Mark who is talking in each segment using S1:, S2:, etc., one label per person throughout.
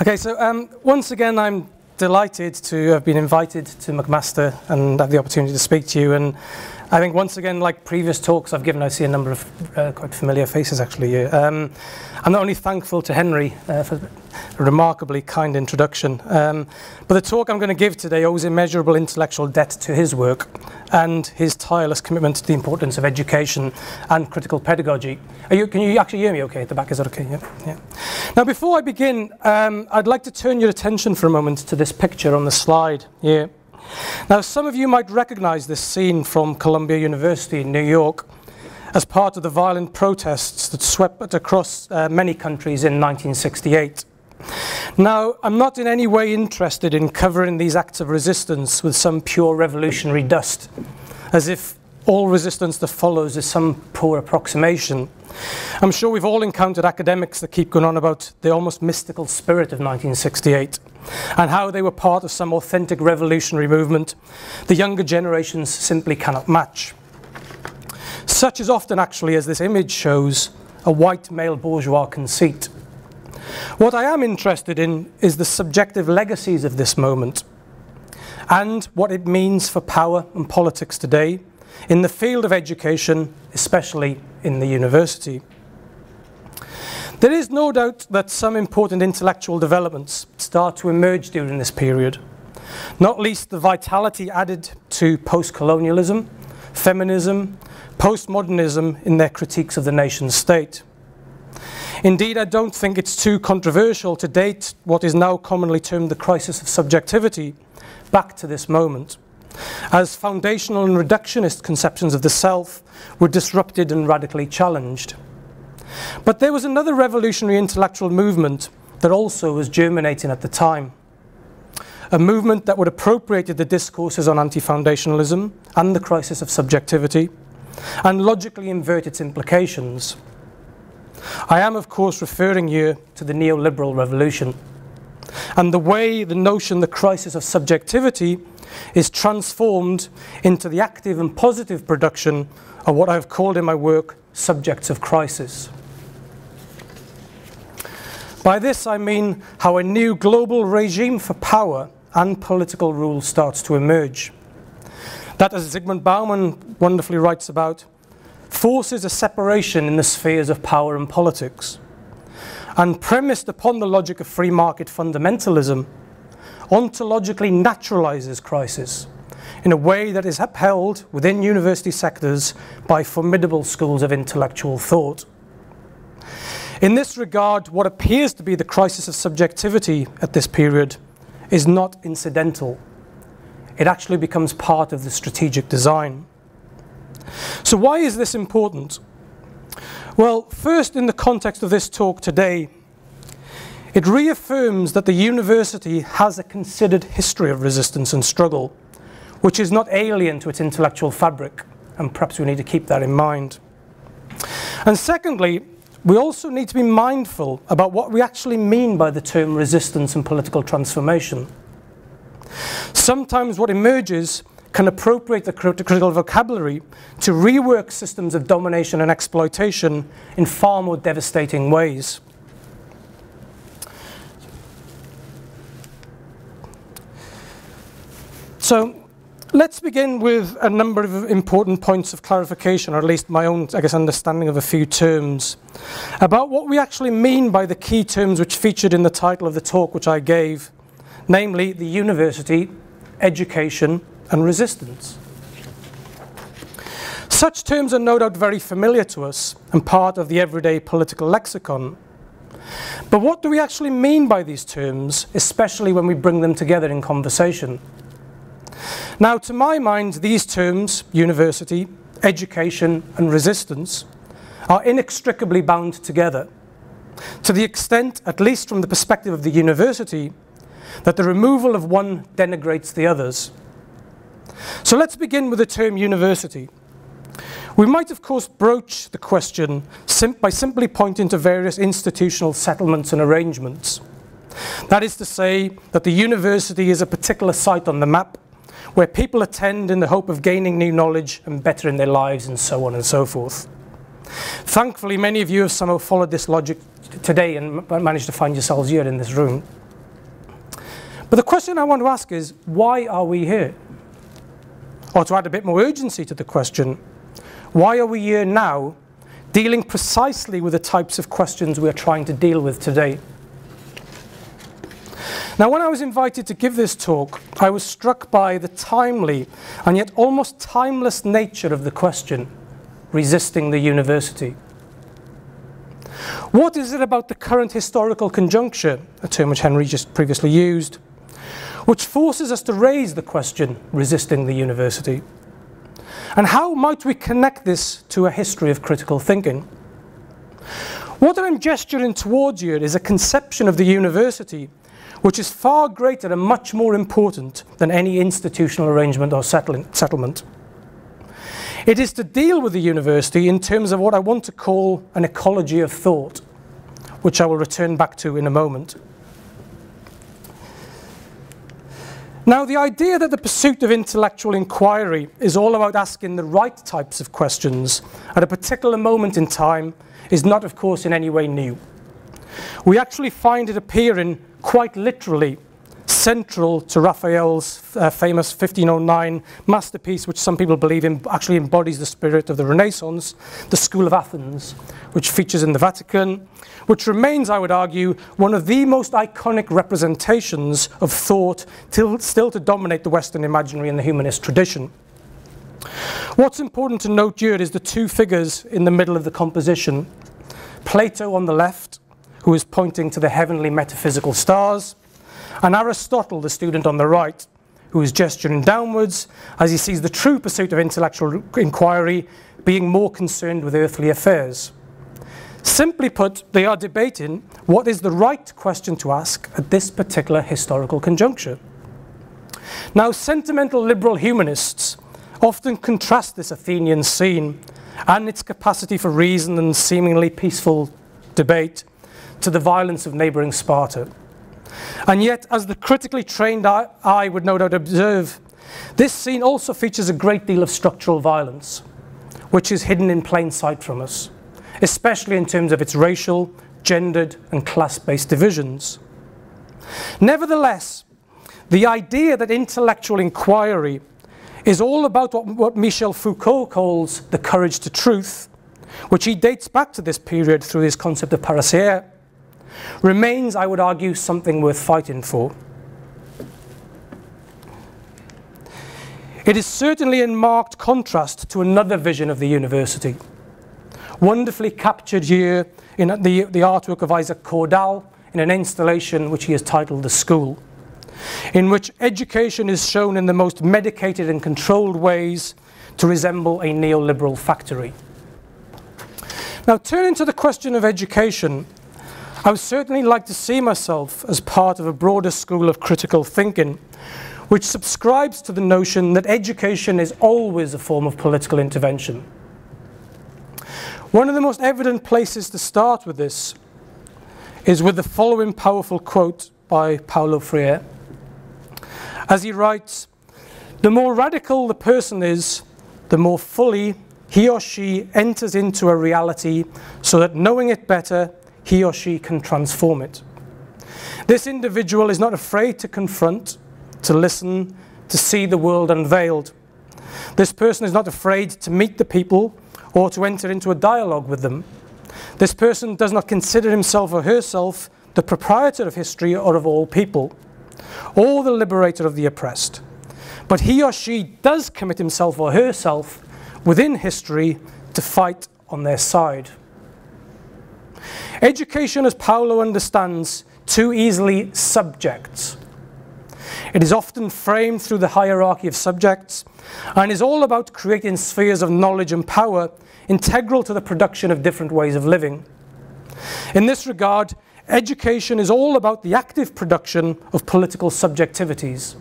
S1: Okay, so once again I'm delighted to have been invited to McMaster and have the opportunity to speak to you. And I think once again, like previous talks I've given, I see a number of quite familiar faces actually here. I'm not only thankful to Henry for a remarkably kind introduction, but the talk I'm going to give today owes immeasurable intellectual debt to his work and his tireless commitment to the importance of education and critical pedagogy. Can you actually hear me okay at the back? Is that okay? Yeah. Now, before I begin, I'd like to turn your attention for a moment to this picture on the slide here. Now, some of you might recognize this scene from Columbia University in New York as part of the violent protests that swept across many countries in 1968. Now, I'm not in any way interested in covering these acts of resistance with some pure revolutionary dust, as if all resistance that follows is some poor approximation. I'm sure we've all encountered academics that keep going on about the almost mystical spirit of 1968 and how they were part of some authentic revolutionary movement the younger generations simply cannot match. Such is often, actually, as this image shows, a white male bourgeois conceit. What I am interested in is the subjective legacies of this moment and what it means for power and politics today in the field of education, especially in the university. There is no doubt that some important intellectual developments start to emerge during this period, not least the vitality added to post-colonialism, feminism, postmodernism in their critiques of the nation state. Indeed, I don't think it's too controversial to date what is now commonly termed the crisis of subjectivity back to this moment, as foundational and reductionist conceptions of the self were disrupted and radically challenged. But there was another revolutionary intellectual movement that also was germinating at the time, a movement that would appropriate the discourses on anti-foundationalism and the crisis of subjectivity and logically invert its implications. I am, of course, referring here to the neoliberal revolution and the way the notion, the crisis of subjectivity, is transformed into the active and positive production of what I've called in my work subjects of crisis. By this I mean how a new global regime for power and political rule starts to emerge. That, as Zygmunt Bauman wonderfully writes about, forces a separation in the spheres of power and politics. And premised upon the logic of free market fundamentalism, ontologically naturalizes crisis in a way that is upheld within university sectors by formidable schools of intellectual thought. In this regard, what appears to be the crisis of subjectivity at this period is not incidental. It actually becomes part of the strategic design. So why is this important? Well, first, in the context of this talk today, it reaffirms that the university has a considered history of resistance and struggle, which is not alien to its intellectual fabric, and perhaps we need to keep that in mind. And secondly, we also need to be mindful about what we actually mean by the term resistance and political transformation. Sometimes what emerges can appropriate the critical vocabulary to rework systems of domination and exploitation in far more devastating ways. So let's begin with a number of important points of clarification, or at least my own, I guess, understanding of a few terms, about what we actually mean by the key terms which featured in the title of the talk which I gave, namely the university, education, and resistance. Such terms are no doubt very familiar to us and part of the everyday political lexicon. But what do we actually mean by these terms, especially when we bring them together in conversation? Now, to my mind, these terms, university, education, and resistance, are inextricably bound together, to the extent, at least from the perspective of the university, that the removal of one denigrates the others. So let's begin with the term university. We might, of course, broach the question by simply pointing to various institutional settlements and arrangements. That is to say that the university is a particular site on the map where people attend in the hope of gaining new knowledge and bettering their lives, and so on and so forth. Thankfully, many of you have somehow followed this logic today and managed to find yourselves here in this room. But the question I want to ask is, why are we here? Or to add a bit more urgency to the question, why are we here now, dealing precisely with the types of questions we're trying to deal with today? Now, when I was invited to give this talk, I was struck by the timely and yet almost timeless nature of the question, resisting the university. What is it about the current historical conjuncture, a term which Henry just previously used, which forces us to raise the question, resisting the university? And how might we connect this to a history of critical thinking? What I'm gesturing towards here is a conception of the university which is far greater and much more important than any institutional arrangement or settlement. It is to deal with the university in terms of what I want to call an ecology of thought, which I will return back to in a moment. Now, the idea that the pursuit of intellectual inquiry is all about asking the right types of questions at a particular moment in time is not, of course, in any way new. We actually find it appearing quite literally central to Raphael's famous 1509 masterpiece, which some people believe actually embodies the spirit of the Renaissance, the School of Athens, which features in the Vatican, which remains, I would argue, one of the most iconic representations of thought still to dominate the Western imaginary and the humanist tradition. What's important to note here is the two figures in the middle of the composition. Plato on the left, who is pointing to the heavenly metaphysical stars, and Aristotle, the student on the right, who is gesturing downwards as he sees the true pursuit of intellectual inquiry being more concerned with earthly affairs. Simply put, they are debating what is the right question to ask at this particular historical conjuncture. Now, sentimental liberal humanists often contrast this Athenian scene and its capacity for reason and seemingly peaceful debate to the violence of neighbouring Sparta. And yet, as the critically trained eye would no doubt observe, this scene also features a great deal of structural violence, which is hidden in plain sight from us, especially in terms of its racial, gendered and class-based divisions. Nevertheless, the idea that intellectual inquiry is all about what Michel Foucault calls the courage to truth, which he dates back to this period through his concept of parrhesia, remains, I would argue, something worth fighting for. It is certainly in marked contrast to another vision of the university, wonderfully captured here in the artwork of Isaac Cordal in an installation which he has titled The School, in which education is shown in the most medicated and controlled ways to resemble a neoliberal factory. Now, turning to the question of education, I would certainly like to see myself as part of a broader school of critical thinking, which subscribes to the notion that education is always a form of political intervention. One of the most evident places to start with this is with the following powerful quote by Paulo Freire. As he writes, "The more radical the person is, the more fully he or she enters into a reality so that knowing it better, he or she can transform it. This individual is not afraid to confront, to listen, to see the world unveiled. This person is not afraid to meet the people or to enter into a dialogue with them. This person does not consider himself or herself the proprietor of history or of all people, or the liberator of the oppressed. But he or she does commit himself or herself within history to fight on their side." Education, as Paulo understands, too easily subjects. It is often framed through the hierarchy of subjects and is all about creating spheres of knowledge and power integral to the production of different ways of living. In this regard, education is all about the active production of political subjectivities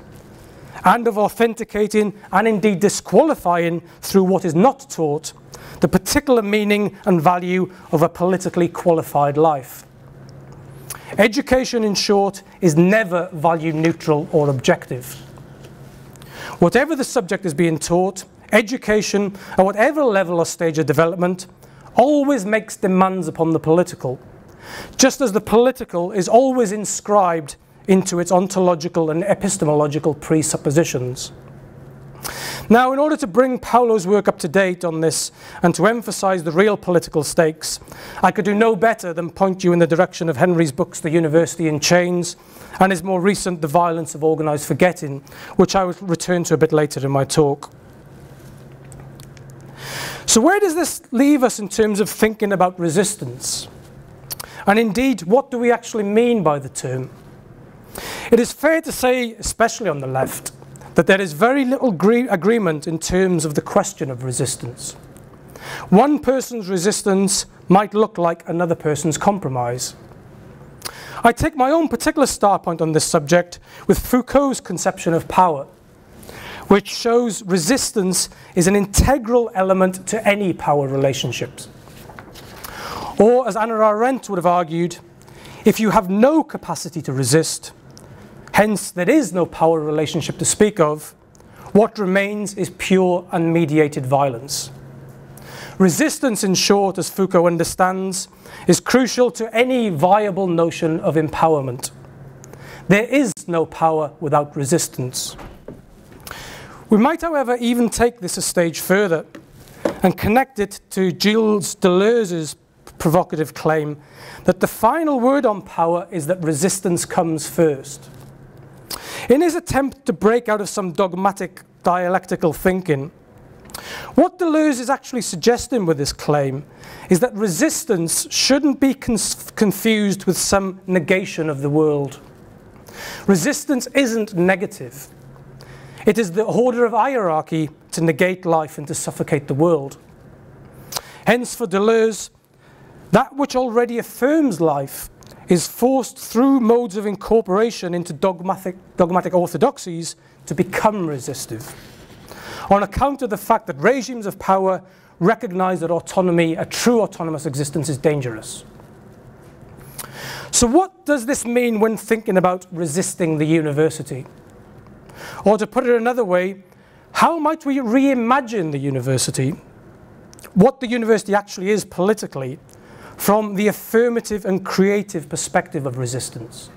S1: and of authenticating and indeed disqualifying through what is not taught the particular meaning and value of a politically qualified life. Education, in short, is never value neutral or objective. Whatever the subject is being taught, education, at whatever level or stage of development, always makes demands upon the political, just as the political is always inscribed into its ontological and epistemological presuppositions. Now, in order to bring Paulo's work up to date on this and to emphasize the real political stakes, I could do no better than point you in the direction of Henry's books, The University in Chains, and his more recent, The Violence of Organized Forgetting, which I will return to a bit later in my talk. So where does this leave us in terms of thinking about resistance? And indeed, what do we actually mean by the term? It is fair to say, especially on the left, that there is very little agreement in terms of the question of resistance. One person's resistance might look like another person's compromise. I take my own particular start point on this subject with Foucault's conception of power, which shows resistance is an integral element to any power relationships. Or, as Hannah Arendt would have argued, if you have no capacity to resist, hence there is no power relationship to speak of, what remains is pure unmediated violence. Resistance, in short, as Foucault understands, is crucial to any viable notion of empowerment. There is no power without resistance. We might, however, even take this a stage further and connect it to Gilles Deleuze's provocative claim that the final word on power is that resistance comes first. In his attempt to break out of some dogmatic dialectical thinking, what Deleuze is actually suggesting with this claim is that resistance shouldn't be confused with some negation of the world. Resistance isn't negative. It is the order of hierarchy to negate life and to suffocate the world. Hence, for Deleuze, that which already affirms life is forced through modes of incorporation into dogmatic orthodoxies to become resistive, on account of the fact that regimes of power recognize that autonomy, a true autonomous existence, is dangerous. So what does this mean when thinking about resisting the university? Or to put it another way, how might we reimagine the university, what the university actually is politically, from the affirmative and creative perspective of resistance?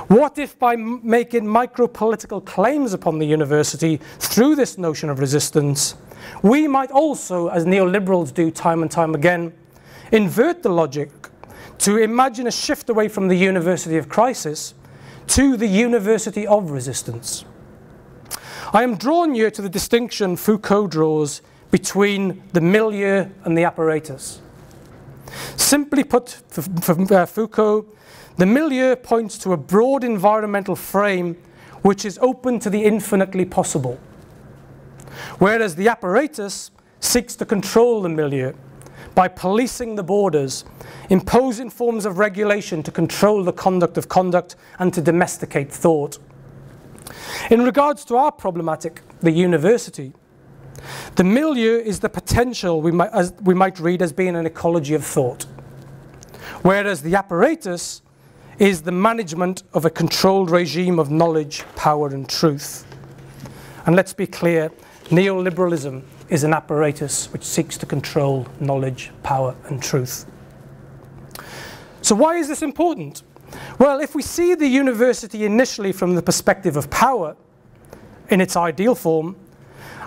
S1: What if by making micro-political claims upon the university through this notion of resistance, we might also, as neoliberals do time and time again, invert the logic to imagine a shift away from the University of Crisis to the University of Resistance? I am drawn here to the distinction Foucault draws between the milieu and the apparatus. Simply put, for Foucault, the milieu points to a broad environmental frame which is open to the infinitely possible, whereas the apparatus seeks to control the milieu by policing the borders, imposing forms of regulation to control the conduct of conduct and to domesticate thought. In regards to our problematic, the university, the milieu is the potential we might read as being an ecology of thought, whereas the apparatus is the management of a controlled regime of knowledge, power and truth. And let's be clear, neoliberalism is an apparatus which seeks to control knowledge, power and truth. So why is this important? Well, if we see the university initially from the perspective of power, in its ideal form,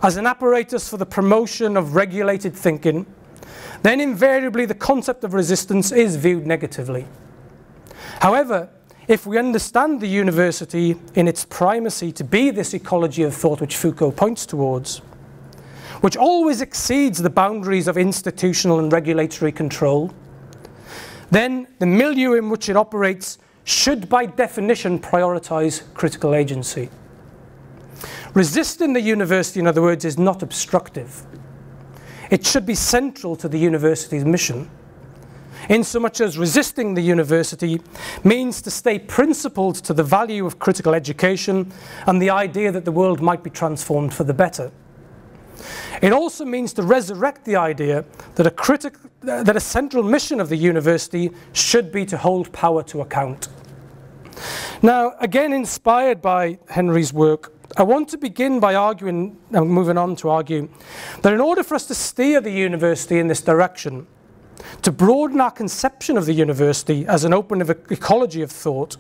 S1: as an apparatus for the promotion of regulated thinking, then invariably the concept of resistance is viewed negatively. However, if we understand the university in its primacy to be this ecology of thought which Foucault points towards, which always exceeds the boundaries of institutional and regulatory control, then the milieu in which it operates should by definition prioritize critical agency. Resisting the university, in other words, is not obstructive. It should be central to the university's mission, insomuch as resisting the university means to stay principled to the value of critical education and the idea that the world might be transformed for the better. It also means to resurrect the idea that a central mission of the university should be to hold power to account. Now, again inspired by Henry's work, I want to begin by arguing, and moving on to argue, that in order for us to steer the university in this direction, to broaden our conception of the university as an open ecology of thought,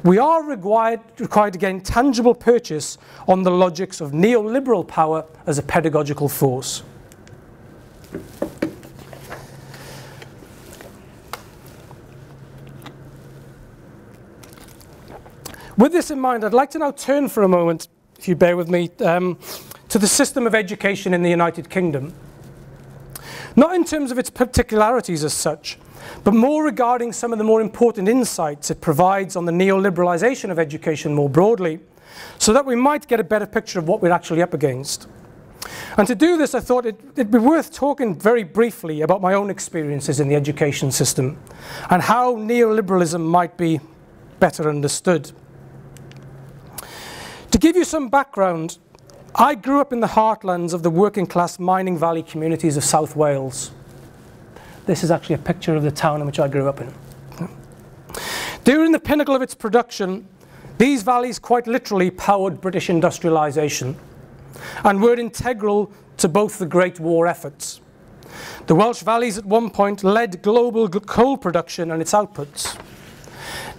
S1: we are required to gain tangible purchase on the logics of neoliberal power as a pedagogical force. With this in mind, I'd like to now turn for a moment, if you bear with me, to the system of education in the United Kingdom. Not in terms of its particularities as such, but more regarding some of the more important insights it provides on the neoliberalization of education more broadly, so that we might get a better picture of what we're actually up against. And to do this, I thought it'd be worth talking very briefly about my own experiences in the education system and how neoliberalism might be better understood. To give you some background, I grew up in the heartlands of the working class mining valley communities of South Wales. This is actually a picture of the town in which I grew up in. During the pinnacle of its production, these valleys quite literally powered British industrialisation and were integral to both the Great War efforts. The Welsh valleys at one point led global coal production and its outputs.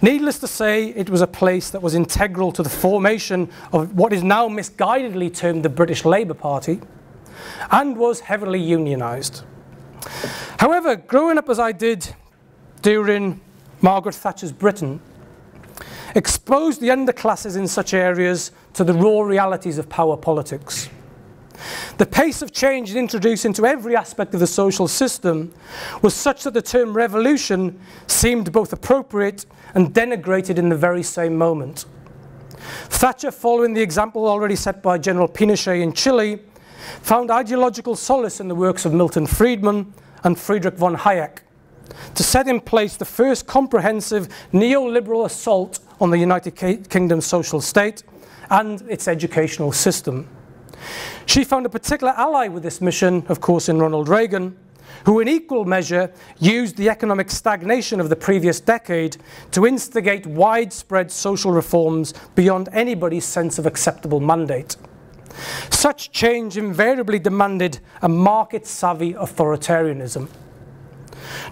S1: Needless to say, it was a place that was integral to the formation of what is now misguidedly termed the British Labour Party, and was heavily unionised. However, growing up as I did during Margaret Thatcher's Britain, exposed the underclasses in such areas to the raw realities of power politics. The pace of change introduced into every aspect of the social system was such that the term revolution seemed both appropriate and denigrated in the very same moment. Thatcher, following the example already set by General Pinochet in Chile, found ideological solace in the works of Milton Friedman and Friedrich von Hayek to set in place the first comprehensive neoliberal assault on the United Kingdom's social state and its educational system. She found a particular ally with this mission, of course, in Ronald Reagan, who in equal measure used the economic stagnation of the previous decade to instigate widespread social reforms beyond anybody's sense of acceptable mandate. Such change invariably demanded a market-savvy authoritarianism.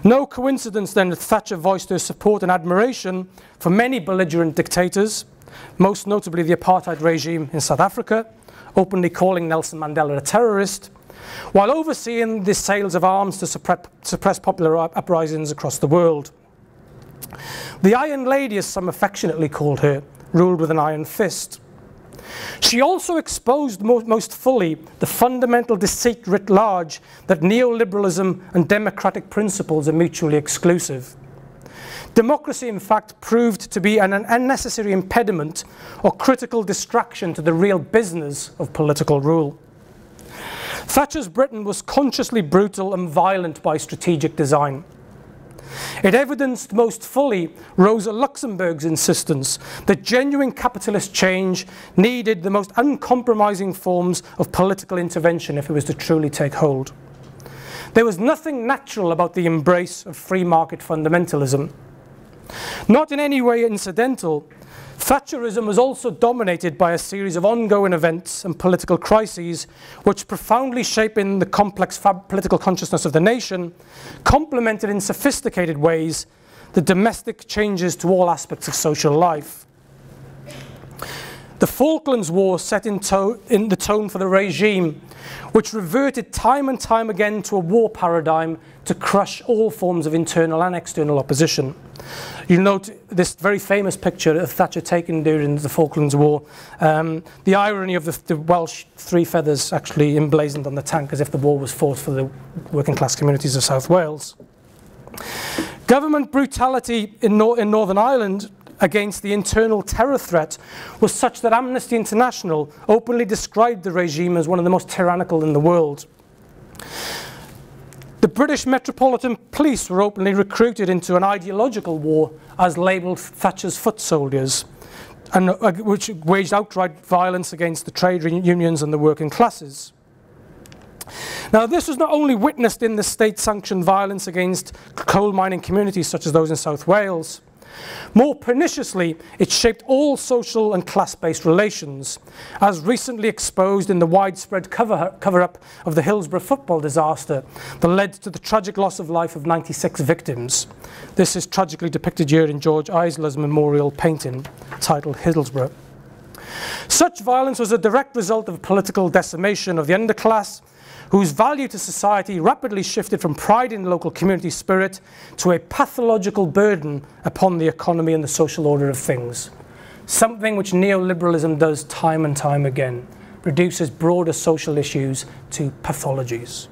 S1: No coincidence then that Thatcher voiced her support and admiration for many belligerent dictators, most notably the apartheid regime in South Africa, openly calling Nelson Mandela a terrorist, while overseeing the sales of arms to suppress popular uprisings across the world. The Iron Lady, as some affectionately called her, ruled with an iron fist. She also exposed most fully the fundamental deceit writ large that neoliberalism and democratic principles are mutually exclusive. Democracy, in fact, proved to be an unnecessary impediment or critical distraction to the real business of political rule. Thatcher's Britain was consciously brutal and violent by strategic design. It evidenced most fully Rosa Luxemburg's insistence that genuine capitalist change needed the most uncompromising forms of political intervention if it was to truly take hold. There was nothing natural about the embrace of free market fundamentalism. Not in any way incidental, Thatcherism was also dominated by a series of ongoing events and political crises which profoundly shape in the complex political consciousness of the nation, complemented in sophisticated ways the domestic changes to all aspects of social life. The Falklands War set in the tone for the regime, which reverted time and time again to a war paradigm to crush all forms of internal and external opposition. You'll note this very famous picture of Thatcher taken during the Falklands War. The irony of the Welsh three feathers actually emblazoned on the tank as if the war was fought for the working class communities of South Wales. Government brutality in Northern Ireland against the internal terror threat was such that Amnesty International openly described the regime as one of the most tyrannical in the world. The British Metropolitan Police were openly recruited into an ideological war as labelled Thatcher's foot soldiers, and which waged outright violence against the trade unions and the working classes. Now, this was not only witnessed in the state-sanctioned violence against coal mining communities such as those in South Wales, More perniciously, it shaped all social and class-based relations, as recently exposed in the widespread cover-up of the Hillsborough football disaster that led to the tragic loss of life of 96 victims. This is tragically depicted here in George Eisler's memorial painting titled Hillsborough. Such violence was a direct result of political decimation of the underclass, whose value to society rapidly shifted from pride in local community spirit to a pathological burden upon the economy and the social order of things. Something which neoliberalism does time and time again, reduces broader social issues to pathologies.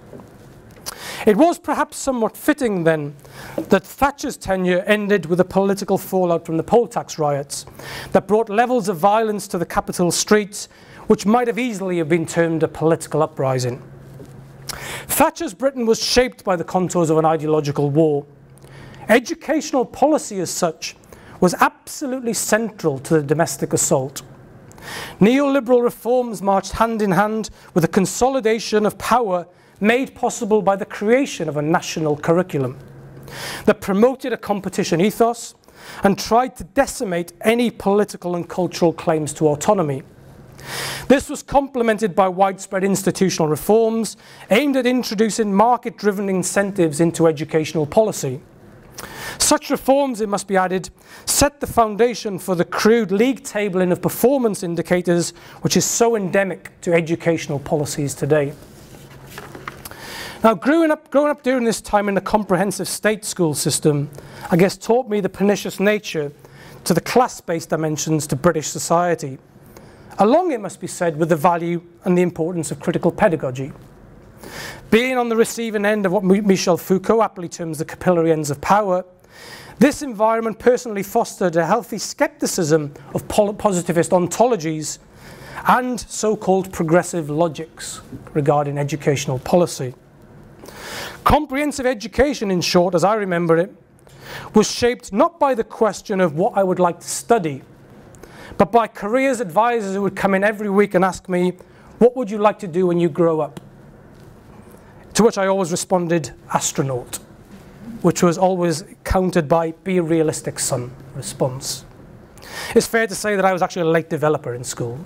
S1: It was perhaps somewhat fitting then that Thatcher's tenure ended with a political fallout from the poll tax riots that brought levels of violence to the capital streets which might have easily have been termed a political uprising. Thatcher's Britain was shaped by the contours of an ideological war. Educational policy as such was absolutely central to the domestic assault. Neoliberal reforms marched hand in hand with a consolidation of power made possible by the creation of a national curriculum that promoted a competition ethos and tried to decimate any political and cultural claims to autonomy. This was complemented by widespread institutional reforms aimed at introducing market-driven incentives into educational policy. Such reforms, it must be added, set the foundation for the crude league tabling of performance indicators which is so endemic to educational policies today. Now, growing up during this time in a comprehensive state school system, I guess taught me the pernicious nature to the class-based dimensions to British society. Along, it must be said, with the value and the importance of critical pedagogy. Being on the receiving end of what Michel Foucault aptly terms the capillary ends of power, this environment personally fostered a healthy skepticism of positivist ontologies and so-called progressive logics regarding educational policy. Comprehensive education, in short, as I remember it, was shaped not by the question of what I would like to study, but by careers advisors who would come in every week and ask me, what would you like to do when you grow up? To which I always responded, astronaut, which was always countered by, be a realistic, son, response. It's fair to say that I was actually a late developer in school.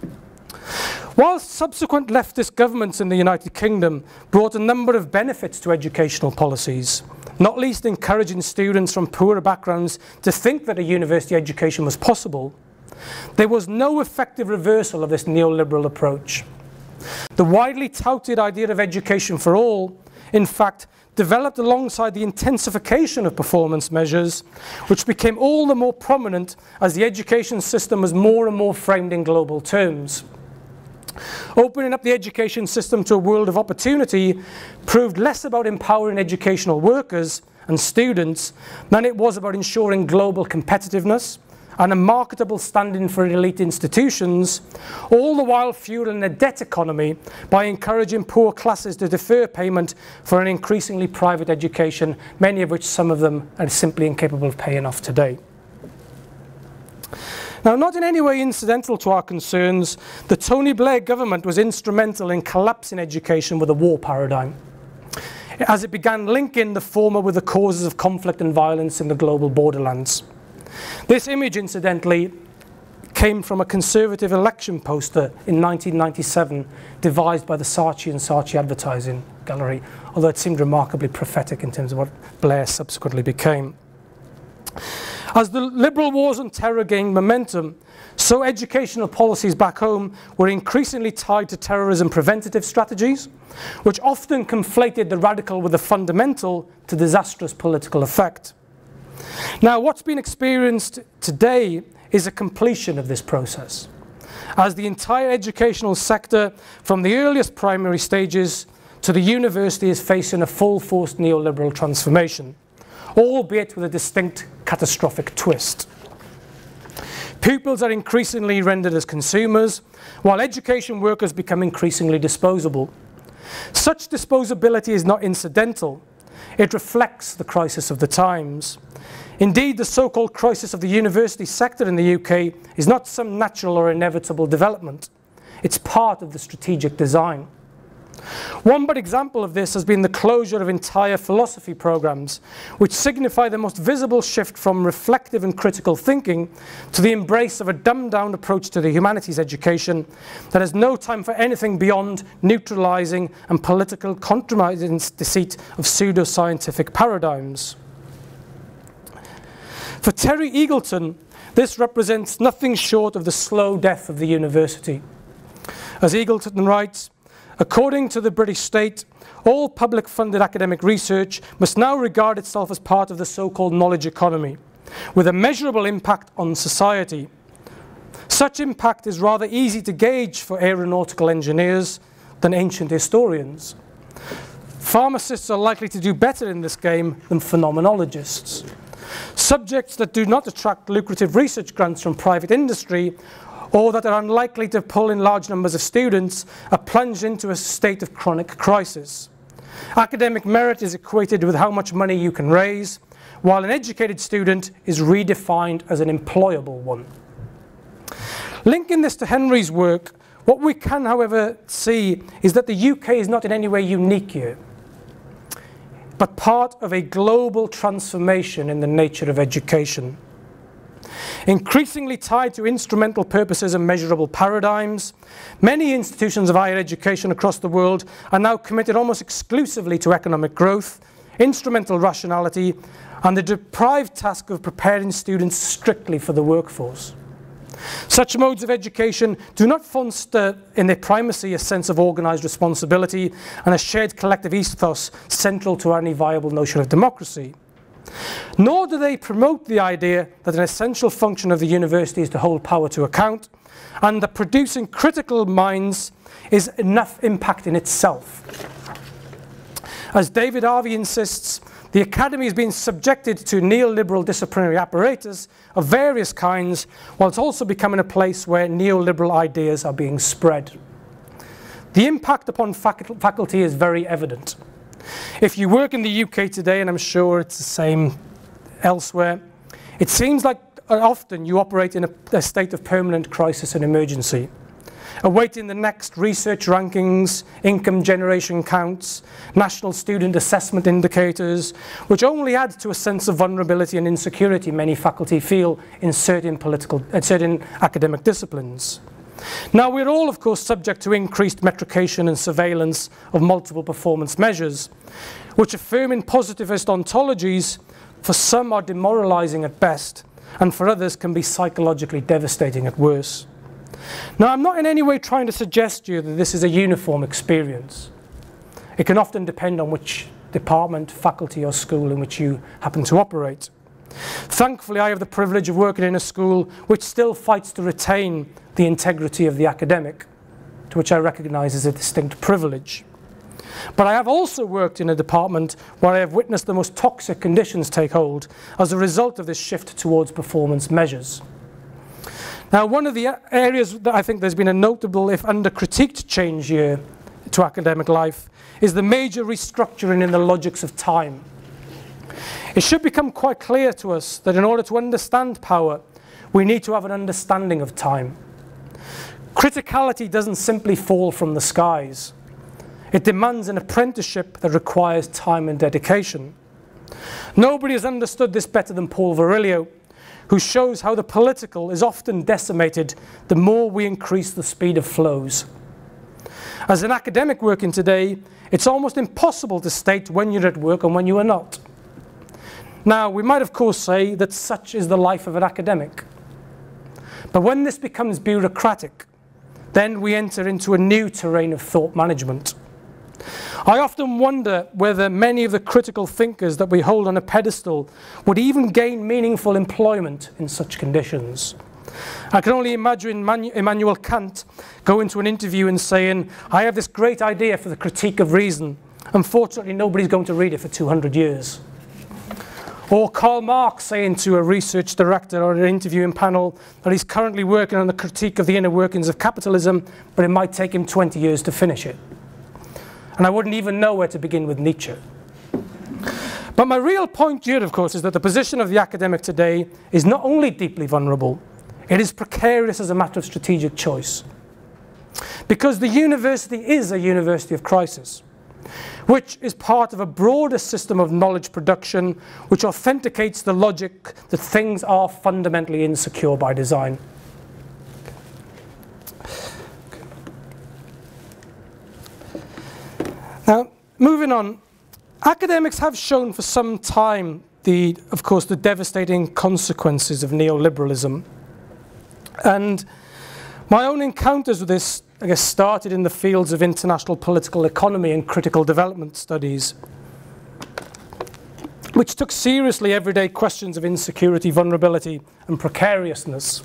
S1: While subsequent leftist governments in the United Kingdom brought a number of benefits to educational policies, not least encouraging students from poorer backgrounds to think that a university education was possible, there was no effective reversal of this neoliberal approach. The widely touted idea of education for all, in fact, developed alongside the intensification of performance measures, which became all the more prominent as the education system was more and more framed in global terms. Opening up the education system to a world of opportunity proved less about empowering educational workers and students than it was about ensuring global competitiveness and a marketable standing for elite institutions, all the while fueling a debt economy by encouraging poor classes to defer payment for an increasingly private education, many of which some of them are simply incapable of paying off today. Now, not in any way incidental to our concerns, the Tony Blair government was instrumental in collapsing education with a war paradigm, as it began linking the former with the causes of conflict and violence in the global borderlands. This image, incidentally, came from a conservative election poster in 1997, devised by the Saatchi and Saatchi Advertising Gallery, although it seemed remarkably prophetic in terms of what Blair subsequently became. As the liberal wars on terror gained momentum, so educational policies back home were increasingly tied to terrorism preventative strategies, which often conflated the radical with the fundamental to disastrous political effect. Now, what's been experienced today is a completion of this process, as the entire educational sector, from the earliest primary stages to the university, is facing a full-force neoliberal transformation, albeit with a distinct catastrophic twist. Pupils are increasingly rendered as consumers, while education workers become increasingly disposable. Such disposability is not incidental. It reflects the crisis of the times. Indeed, the so-called crisis of the university sector in the UK is not some natural or inevitable development. It's part of the strategic design. One bad example of this has been the closure of entire philosophy programs, which signify the most visible shift from reflective and critical thinking to the embrace of a dumbed-down approach to the humanities education that has no time for anything beyond neutralizing and political compromising deceit of pseudo-scientific paradigms. For Terry Eagleton, this represents nothing short of the slow death of the university. As Eagleton writes, according to the British state, all public funded academic research must now regard itself as part of the so-called knowledge economy, with a measurable impact on society. Such impact is rather easy to gauge for aeronautical engineers than ancient historians. Pharmacists are likely to do better in this game than phenomenologists. Subjects that do not attract lucrative research grants from private industry or that are unlikely to pull in large numbers of students are plunged into a state of chronic crisis. Academic merit is equated with how much money you can raise, while an educated student is redefined as an employable one. Linking this to Henry's work, what we can, however, see is that the UK is not in any way unique here, but part of a global transformation in the nature of education. Increasingly tied to instrumental purposes and measurable paradigms, many institutions of higher education across the world are now committed almost exclusively to economic growth, instrumental rationality, and the deprived task of preparing students strictly for the workforce. Such modes of education do not foster in their primacy a sense of organised responsibility and a shared collective ethos central to any viable notion of democracy. Nor do they promote the idea that an essential function of the university is to hold power to account, and that producing critical minds is enough impact in itself. As David Harvey insists, the academy is being subjected to neoliberal disciplinary apparatus of various kinds, while it's also becoming a place where neoliberal ideas are being spread. The impact upon faculty is very evident. If you work in the UK today, and I'm sure it's the same elsewhere, it seems like often you operate in a state of permanent crisis and emergency, awaiting the next research rankings, income generation counts, national student assessment indicators, which only add to a sense of vulnerability and insecurity many faculty feel in certain academic disciplines. Now, we're all, of course, subject to increased metrication and surveillance of multiple performance measures, which affirm in positivist ontologies, for some are demoralizing at best, and for others can be psychologically devastating at worst. Now, I'm not in any way trying to suggest to you that this is a uniform experience. It can often depend on which department, faculty, or school in which you happen to operate. Thankfully, I have the privilege of working in a school which still fights to retain the integrity of the academic, to which I recognise as a distinct privilege. But I have also worked in a department where I have witnessed the most toxic conditions take hold as a result of this shift towards performance measures. Now, one of the areas that I think there's been a notable, if under-critiqued, change here to academic life is the major restructuring in the logics of time. It should become quite clear to us that in order to understand power, we need to have an understanding of time. Criticality doesn't simply fall from the skies. It demands an apprenticeship that requires time and dedication. Nobody has understood this better than Paulo Freire, who shows how the political is often decimated the more we increase the speed of flows. As an academic working today, it's almost impossible to state when you're at work and when you are not. Now, we might of course say that such is the life of an academic. But when this becomes bureaucratic, then we enter into a new terrain of thought management. I often wonder whether many of the critical thinkers that we hold on a pedestal would even gain meaningful employment in such conditions. I can only imagine Immanuel Kant going to an interview and saying, I have this great idea for the critique of reason. Unfortunately, nobody's going to read it for 200 years. Or Karl Marx saying to a research director or an interviewing panel that he's currently working on the critique of the inner workings of capitalism, but it might take him 20 years to finish it. And I wouldn't even know where to begin with Nietzsche. But my real point here, of course, is that the position of the academic today is not only deeply vulnerable, it is precarious as a matter of strategic choice. Because the university is a university of crisis, which is part of a broader system of knowledge production which authenticates the logic that things are fundamentally insecure by design. Now, moving on, academics have shown for some time of course, the devastating consequences of neoliberalism. And my own encounters with this, I guess, started in the fields of international political economy and critical development studies, which took seriously everyday questions of insecurity, vulnerability, and precariousness.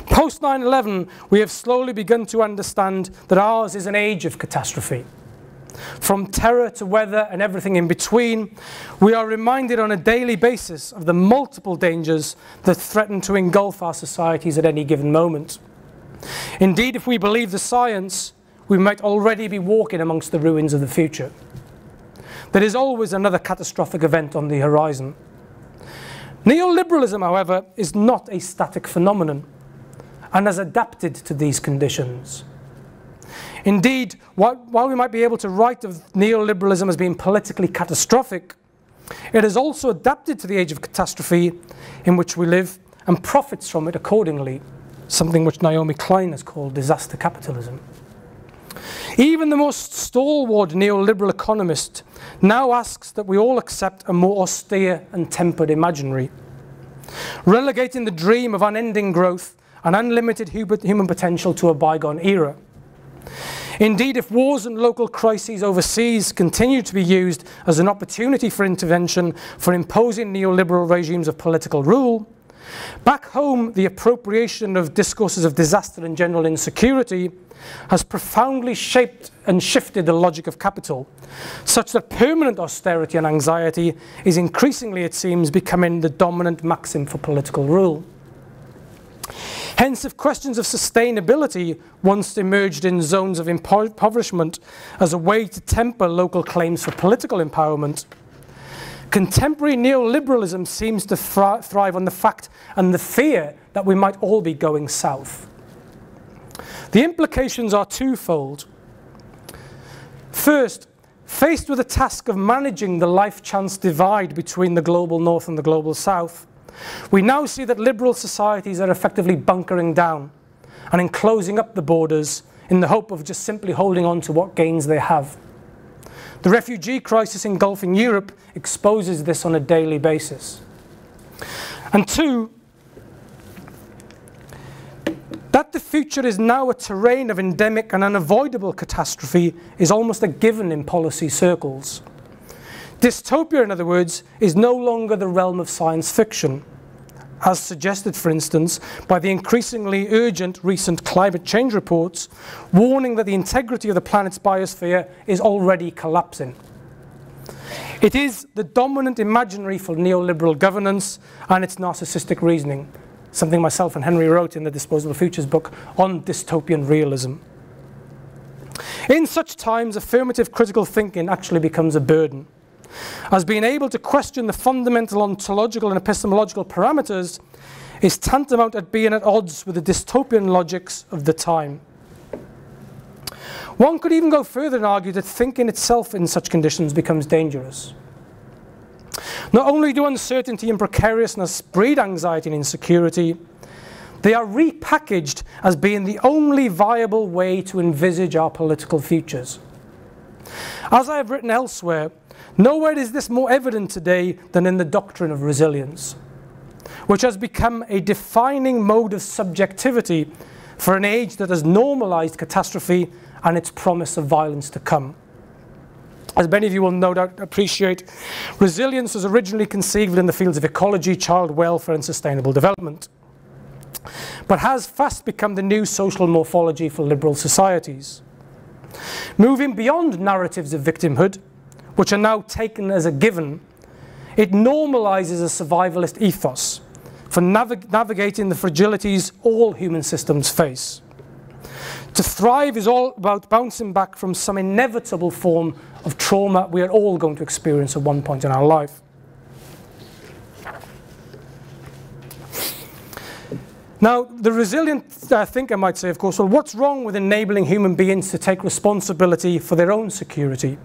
S1: Post 9/11, we have slowly begun to understand that ours is an age of catastrophe. From terror to weather and everything in between, we are reminded on a daily basis of the multiple dangers that threaten to engulf our societies at any given moment. Indeed, if we believe the science, we might already be walking amongst the ruins of the future. There is always another catastrophic event on the horizon. Neoliberalism, however, is not a static phenomenon and has adapted to these conditions. Indeed, while we might be able to write of neoliberalism as being politically catastrophic, it has also adapted to the age of catastrophe in which we live and profits from it accordingly, something which Naomi Klein has called disaster capitalism. Even the most stalwart neoliberal economist now asks that we all accept a more austere and tempered imaginary, relegating the dream of unending growth and unlimited human potential to a bygone era. Indeed, if wars and local crises overseas continue to be used as an opportunity for intervention for imposing neoliberal regimes of political rule, back home the appropriation of discourses of disaster and general insecurity has profoundly shaped and shifted the logic of capital, such that permanent austerity and anxiety is increasingly, it seems, becoming the dominant maxim for political rule. Hence, if questions of sustainability once emerged in zones of impoverishment as a way to temper local claims for political empowerment, contemporary neoliberalism seems to thrive on the fact and the fear that we might all be going south. The implications are twofold. First, faced with the task of managing the life-chance divide between the global north and the global south, we now see that liberal societies are effectively bunkering down and enclosing up the borders in the hope of just simply holding on to what gains they have. The refugee crisis engulfing Europe exposes this on a daily basis. And two, that the future is now a terrain of endemic and unavoidable catastrophe is almost a given in policy circles. Dystopia, in other words, is no longer the realm of science fiction, as suggested, for instance, by the increasingly urgent recent climate change reports, warning that the integrity of the planet's biosphere is already collapsing. It is the dominant imaginary for neoliberal governance and its narcissistic reasoning, something myself and Henry wrote in the Disposable Futures book on dystopian realism. In such times, affirmative critical thinking actually becomes a burden, as being able to question the fundamental ontological and epistemological parameters is tantamount at being at odds with the dystopian logics of the time. One could even go further and argue that thinking itself in such conditions becomes dangerous. Not only do uncertainty and precariousness breed anxiety and insecurity, they are repackaged as being the only viable way to envisage our political futures. As I have written elsewhere, nowhere is this more evident today than in the doctrine of resilience, which has become a defining mode of subjectivity for an age that has normalized catastrophe and its promise of violence to come. As many of you will no doubt appreciate, resilience was originally conceived in the fields of ecology, child welfare and sustainable development, but has fast become the new social morphology for liberal societies. Moving beyond narratives of victimhood, which are now taken as a given, it normalizes a survivalist ethos for navigating the fragilities all human systems face. To thrive is all about bouncing back from some inevitable form of trauma we are all going to experience at one point in our life. Now, the resilient thinker might say, of course, well, what's wrong with enabling human beings to take responsibility for their own security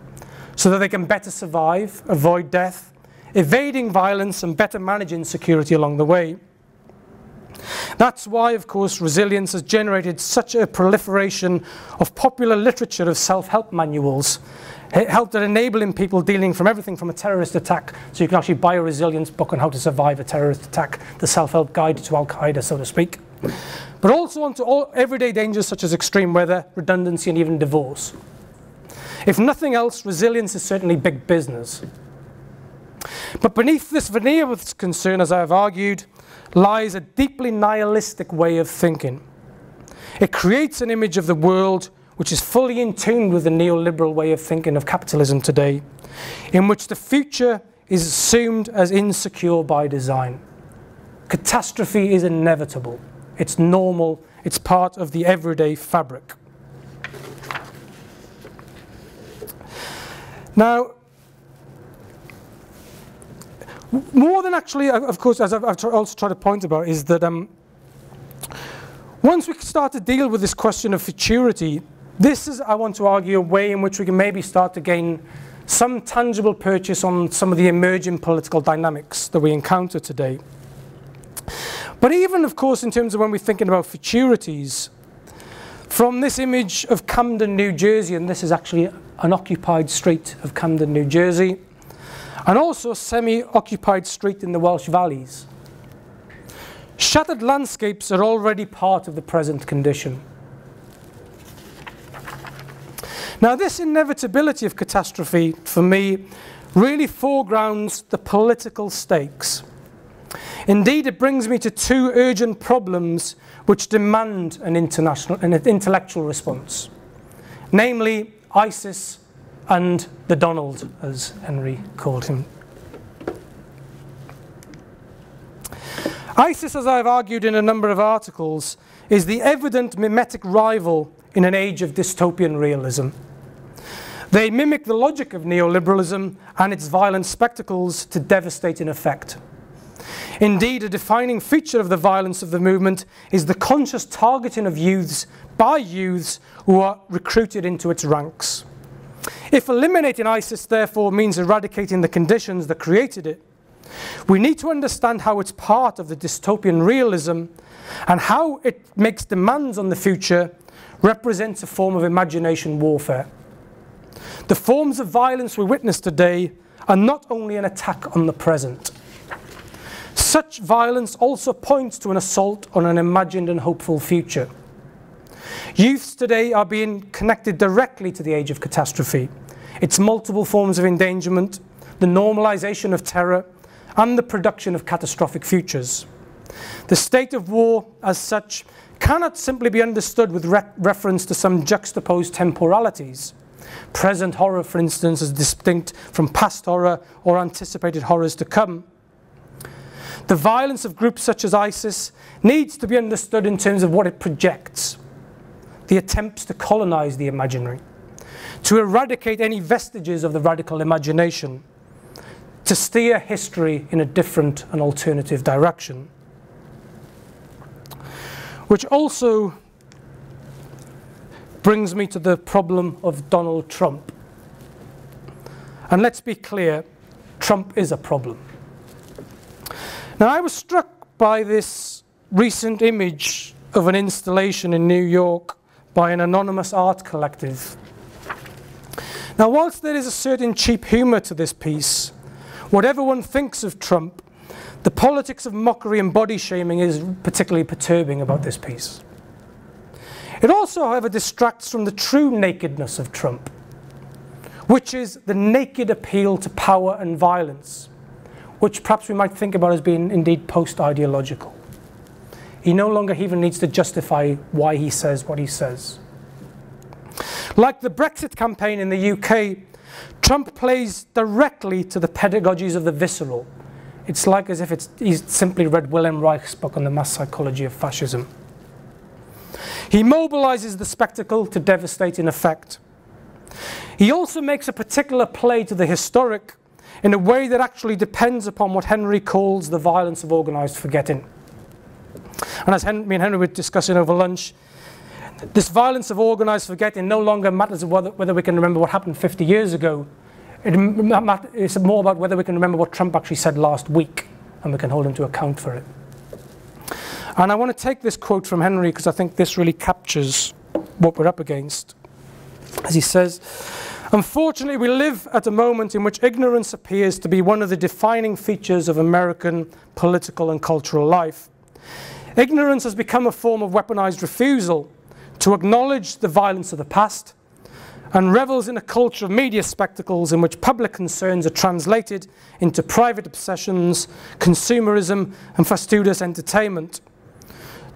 S1: so that they can better survive, avoid death, evading violence, and better manage insecurity along the way? That's why, of course, resilience has generated such a proliferation of popular literature of self-help manuals, helped at enabling people dealing from everything from a terrorist attack, so you can actually buy a resilience book on how to survive a terrorist attack, the self-help guide to Al-Qaeda, so to speak, but also onto all everyday dangers such as extreme weather, redundancy, and even divorce. If nothing else, resilience is certainly big business. But beneath this veneer of concern, as I have argued, lies a deeply nihilistic way of thinking. It creates an image of the world which is fully in tune with the neoliberal way of thinking of capitalism today, in which the future is assumed as insecure by design. Catastrophe is inevitable. It's normal. It's part of the everyday fabric. Now, more than actually, of course, as I've also tried to point about, is that once we start to deal with this question of futurity, this is, I want to argue, a way in which we can maybe start to gain some tangible purchase on some of the emerging political dynamics that we encounter today. But even, of course, in terms of when we're thinking about futurities, from this image of Camden, New Jersey, and this is actually an occupied street of Camden, New Jersey, and also a semi-occupied street in the Welsh Valleys. Shattered landscapes are already part of the present condition. Now, this inevitability of catastrophe, for me, really foregrounds the political stakes. Indeed, it brings me to two urgent problems which demand an intellectual response, namely ISIS and the Donald, as Henry called him. ISIS, as I've argued in a number of articles, is the evident mimetic rival in an age of dystopian realism. They mimic the logic of neoliberalism and its violent spectacles to devastating effect. Indeed, a defining feature of the violence of the movement is the conscious targeting of youths by youths who are recruited into its ranks. If eliminating ISIS, therefore, means eradicating the conditions that created it, we need to understand how it's part of the dystopian realism and how it makes demands on the future represents a form of imagination warfare. The forms of violence we witness today are not only an attack on the present. Such violence also points to an assault on an imagined and hopeful future. Youths today are being connected directly to the age of catastrophe, its multiple forms of endangerment, the normalization of terror, and the production of catastrophic futures. The state of war, as such, cannot simply be understood with reference to some juxtaposed temporalities. Present horror, for instance, is distinct from past horror or anticipated horrors to come. The violence of groups such as ISIS needs to be understood in terms of what it projects. The attempts to colonize the imaginary, to eradicate any vestiges of the radical imagination, to steer history in a different and alternative direction. Which also brings me to the problem of Donald Trump. And let's be clear, Trump is a problem. Now, I was struck by this recent image of an installation in New York by an anonymous art collective. Now, whilst there is a certain cheap humour to this piece, whatever one thinks of Trump, the politics of mockery and body shaming is particularly perturbing about this piece. It also, however, distracts from the true nakedness of Trump, which is the naked appeal to power and violence, which perhaps we might think about as being indeed post-ideological. He no longer even needs to justify why he says what he says. Like the Brexit campaign in the UK, Trump plays directly to the pedagogies of the visceral. It's like as if he's simply read Wilhelm Reich's book on the mass psychology of fascism. He mobilizes the spectacle to devastating effect. He also makes a particular play to the historic in a way that actually depends upon what Henry calls the violence of organized forgetting. And as me and Henry were discussing over lunch, this violence of organised forgetting no longer matters whether we can remember what happened 50 years ago. It's more about whether we can remember what Trump actually said last week, and we can hold him to account for it. And I want to take this quote from Henry because I think this really captures what we're up against. As he says, "Unfortunately, we live at a moment in which ignorance appears to be one of the defining features of American political and cultural life. Ignorance has become a form of weaponized refusal to acknowledge the violence of the past and revels in a culture of media spectacles in which public concerns are translated into private obsessions, consumerism, and fastidious entertainment.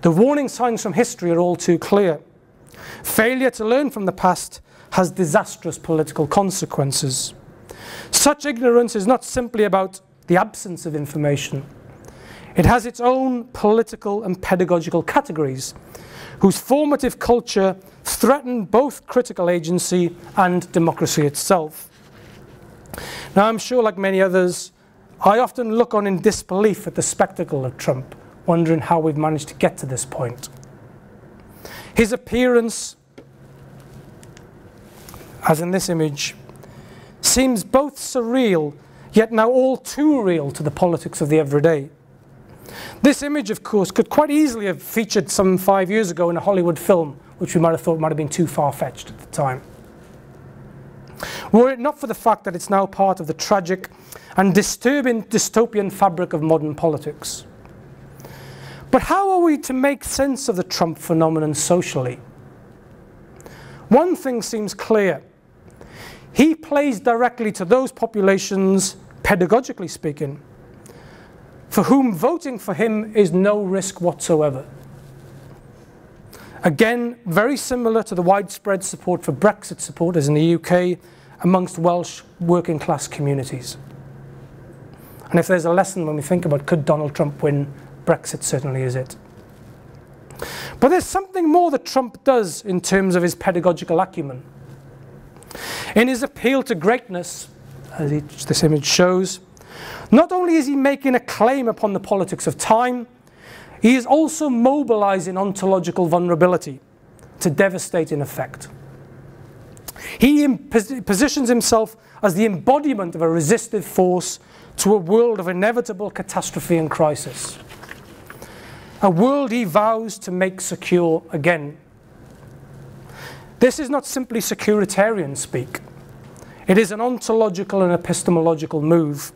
S1: The warning signs from history are all too clear. Failure to learn from the past has disastrous political consequences. Such ignorance is not simply about the absence of information. It has its own political and pedagogical categories, whose formative culture threaten both critical agency and democracy itself." Now, I'm sure, like many others, I often look on in disbelief at the spectacle of Trump, wondering how we've managed to get to this point. His appearance, as in this image, seems both surreal, yet now all too real to the politics of the everyday. This image, of course, could quite easily have featured some 5 years ago in a Hollywood film, which we might have thought might have been too far-fetched at the time. Were it not for the fact that it's now part of the tragic and disturbing dystopian fabric of modern politics. But how are we to make sense of the Trump phenomenon socially? One thing seems clear. He plays directly to those populations, pedagogically speaking, for whom voting for him is no risk whatsoever. Again, very similar to the widespread support for Brexit supporters in the UK amongst Welsh working class communities. And if there's a lesson when we think about could Donald Trump win, Brexit certainly is it. But there's something more that Trump does in terms of his pedagogical acumen. In his appeal to greatness, as this image shows, not only is he making a claim upon the politics of time, he is also mobilizing ontological vulnerability to devastating effect. He positions himself as the embodiment of a resistive force to a world of inevitable catastrophe and crisis. A world he vows to make secure again. This is not simply securitarian speak. It is an ontological and epistemological move.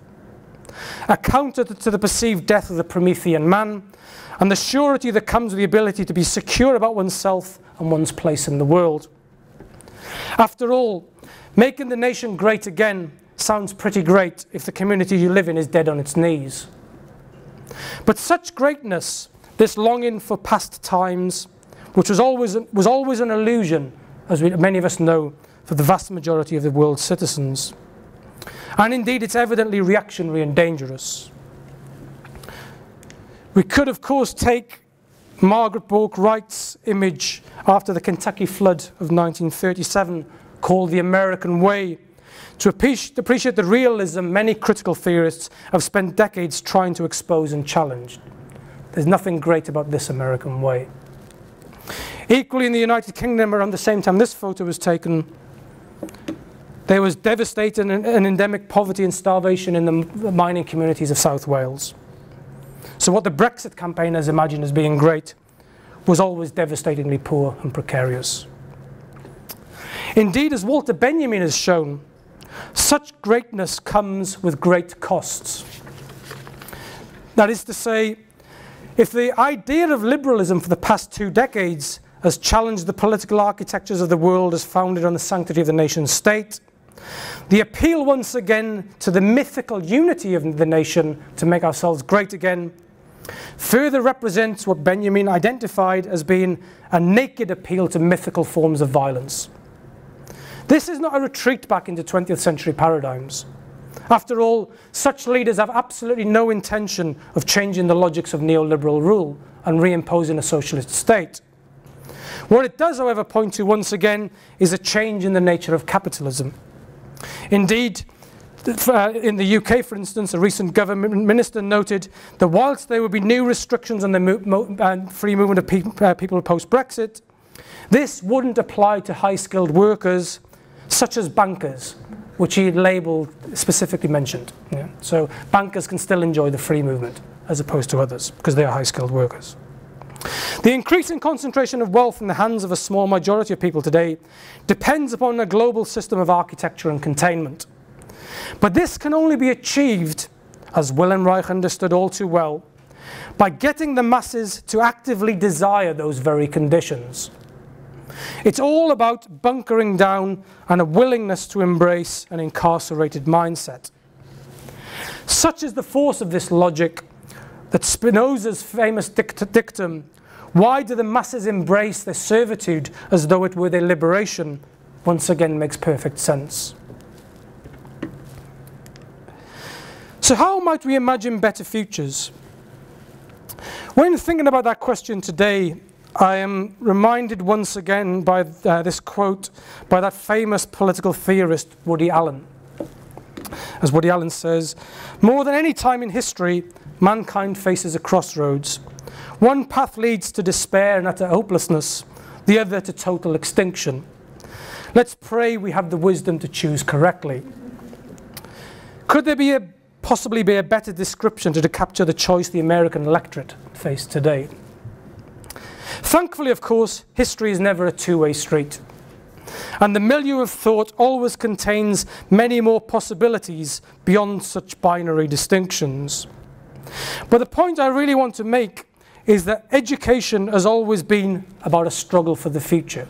S1: A counter to the perceived death of the Promethean man and the surety that comes with the ability to be secure about oneself and one's place in the world. After all, making the nation great again sounds pretty great if the community you live in is dead on its knees. But such greatness, this longing for past times, which was always an illusion, as many of us know, for the vast majority of the world's citizens. And indeed, it's evidently reactionary and dangerous. We could, of course, take Margaret Bourke Wright's image after the Kentucky flood of 1937, called The American Way, to appreciate the realism many critical theorists have spent decades trying to expose and challenge. There's nothing great about this American way. Equally, in the United Kingdom, around the same time this photo was taken, there was devastating and endemic poverty and starvation in the mining communities of South Wales. So what the Brexit campaigners imagined as being great was always devastatingly poor and precarious. Indeed, as Walter Benjamin has shown, such greatness comes with great costs. That is to say, if the idea of liberalism for the past 2 decades has challenged the political architectures of the world as founded on the sanctity of the nation state, the appeal once again to the mythical unity of the nation to make ourselves great again further represents what Benjamin identified as being a naked appeal to mythical forms of violence. This is not a retreat back into 20th century paradigms. After all, such leaders have absolutely no intention of changing the logics of neoliberal rule and reimposing a socialist state. What it does, however, point to once again is a change in the nature of capitalism. Indeed, In the UK, for instance, a recent government minister noted that whilst there would be new restrictions on the free movement of people post-Brexit, this wouldn't apply to high-skilled workers such as bankers, which he labelled, specifically mentioned. Yeah. So bankers can still enjoy the free movement as opposed to others because they are high-skilled workers. The increasing concentration of wealth in the hands of a small majority of people today depends upon a global system of architecture and containment. But this can only be achieved, as Wilhelm Reich understood all too well, by getting the masses to actively desire those very conditions. It's all about bunkering down and a willingness to embrace an incarcerated mindset. Such is the force of this logic that Spinoza's famous dictum, "Why do the masses embrace their servitude as though it were their liberation?" once again makes perfect sense. So how might we imagine better futures? When thinking about that question today, I am reminded once again by this quote by that famous political theorist Woody Allen. As Woody Allen says, "More than any time in history, mankind faces a crossroads. One path leads to despair and utter hopelessness, the other to total extinction. Let's pray we have the wisdom to choose correctly." Could there possibly be a better description to capture the choice the American electorate face today? Thankfully, of course, history is never a two-way street, and the milieu of thought always contains many more possibilities beyond such binary distinctions. But the point I really want to make is that education has always been about a struggle for the future.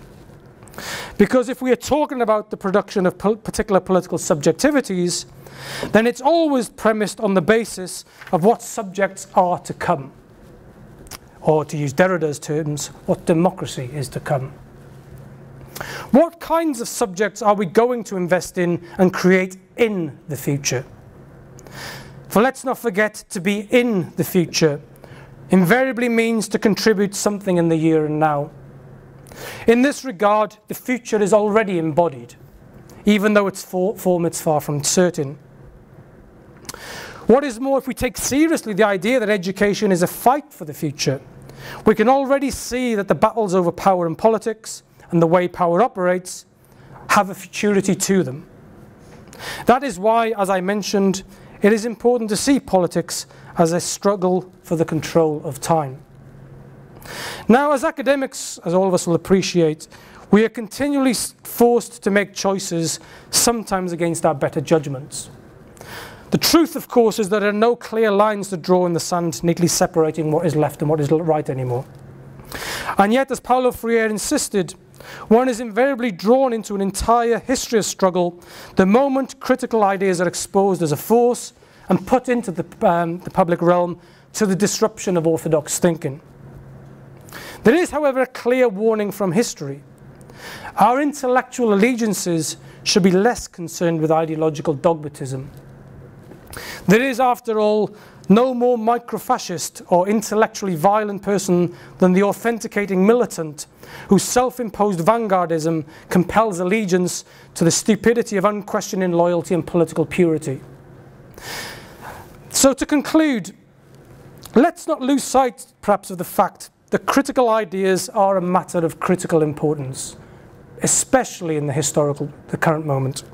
S1: Because if we are talking about the production of particular political subjectivities, then it's always premised on the basis of what subjects are to come. Or to use Derrida's terms, what democracy is to come. What kinds of subjects are we going to invest in and create in the future? For let's not forget, to be in the future invariably means to contribute something in the here and now. In this regard, the future is already embodied, even though its form is far from certain. What is more, if we take seriously the idea that education is a fight for the future, we can already see that the battles over power in politics and the way power operates have a futurity to them. That is why, as I mentioned, it is important to see politics as a struggle for the control of time. Now, as academics, as all of us will appreciate, we are continually forced to make choices, sometimes against our better judgments. The truth, of course, is that there are no clear lines to draw in the sand, neatly separating what is left and what is right anymore. And yet, as Paulo Freire insisted, one is invariably drawn into an entire history of struggle the moment critical ideas are exposed as a force and put into the public realm to the disruption of orthodox thinking. There is, however, a clear warning from history. Our intellectual allegiances should be less concerned with ideological dogmatism. There is, after all, no more micro-fascist or intellectually violent person than the authenticating militant whose self-imposed vanguardism compels allegiance to the stupidity of unquestioning loyalty and political purity. So to conclude, let's not lose sight, perhaps, of the fact that critical ideas are a matter of critical importance, especially in the current moment.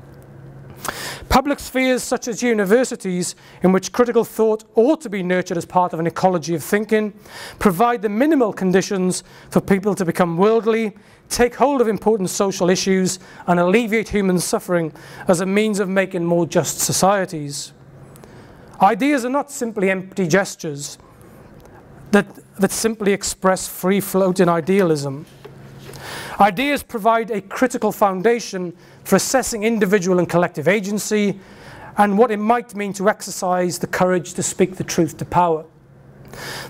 S1: Public spheres such as universities, in which critical thought ought to be nurtured as part of an ecology of thinking, provide the minimal conditions for people to become worldly, take hold of important social issues, and alleviate human suffering as a means of making more just societies. Ideas are not simply empty gestures that simply express free-floating idealism. Ideas provide a critical foundation for assessing individual and collective agency and what it might mean to exercise the courage to speak the truth to power.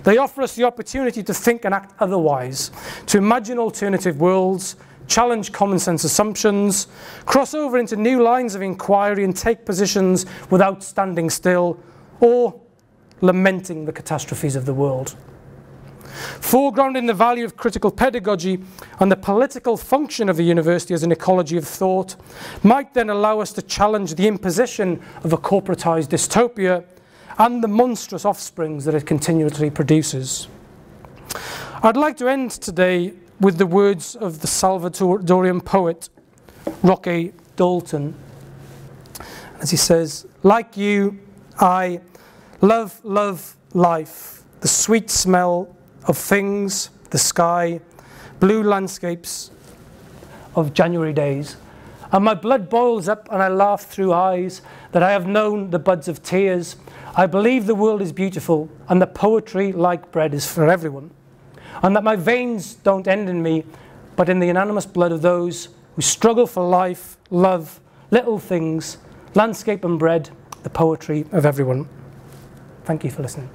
S1: They offer us the opportunity to think and act otherwise, to imagine alternative worlds, challenge common sense assumptions, cross over into new lines of inquiry and take positions without standing still or lamenting the catastrophes of the world. Foregrounding the value of critical pedagogy and the political function of the university as an ecology of thought might then allow us to challenge the imposition of a corporatized dystopia and the monstrous offsprings that it continually produces. I'd like to end today with the words of the Salvadorian poet Roque Dalton, as he says, "Like you, I love life, the sweet smell of things, the sky, blue landscapes of January days. And my blood boils up and I laugh through eyes that I have known the buds of tears. I believe the world is beautiful and the poetry, like bread, is for everyone. And that my veins don't end in me, but in the unanimous blood of those who struggle for life, love, little things, landscape and bread, the poetry of everyone." Thank you for listening.